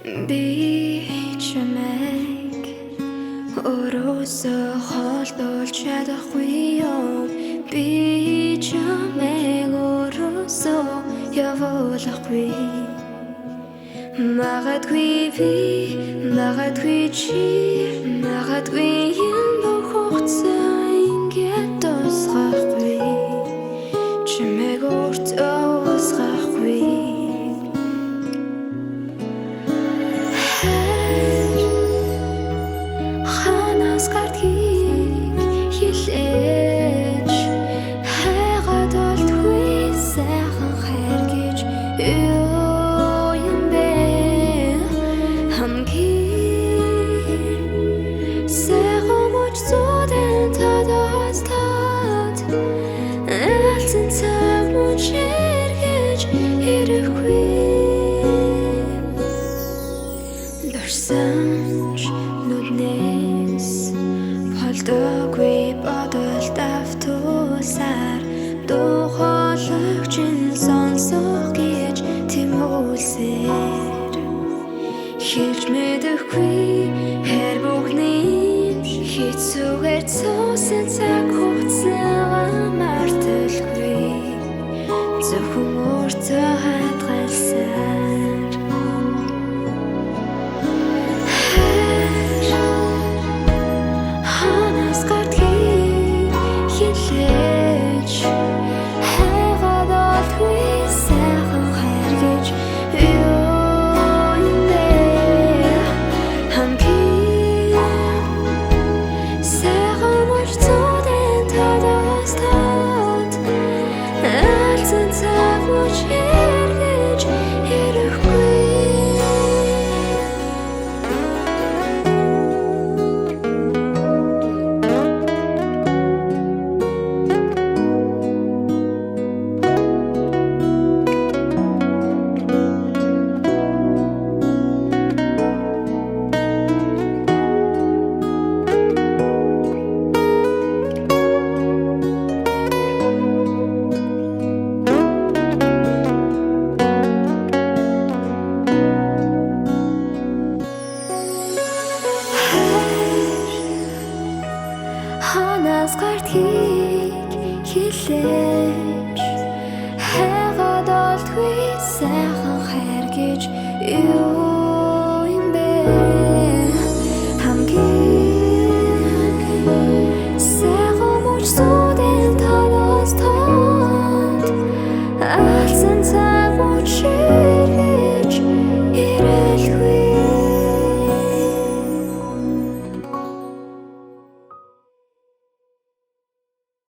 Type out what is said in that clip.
Би чамайг өөрөөсөө холдуулж чадахгүй юм. Би чамайг өөрөөсөө явуулахгүй. Магадгүй чи, магадгүй энэ бүх хугацаа ингээд дуусгахгүй. Чамайг өөртөө устгахгүй. Ханаас гардгийг хилээж хайгаад олдгүй сайхан хайр гэж юу юм бэ? Хамгийн сайхан мөч зүйдэн тадаас таад айлцсан цаг мөч эргэж ирэхгүй. Дурсамж нүднээс болдоггүй бодолд автуусаар духалагч сонсох гэж тэмүүлсээр хэлж мэдэхгүй хэр бүхний хэцүүгээр цуусан цаг хугацаа марталгүй зөвхөн өөртөө хадгалсаар. Ханаас гардгийг хилээж хайгаад олдгүй сайхан хайр гэж юу юм бэ? Хамгийн сайхан мөч зүйдэн тадаас таад айлцсан цаг мөч эргэж ирэхгүй. Ханаас гардгийг хилээж хайгаад олдгүй сайхан хайр гэж юу юм бэ? Хамгийн сайхан мөч зүйдэн тадаас таад айлцсан цаг мөч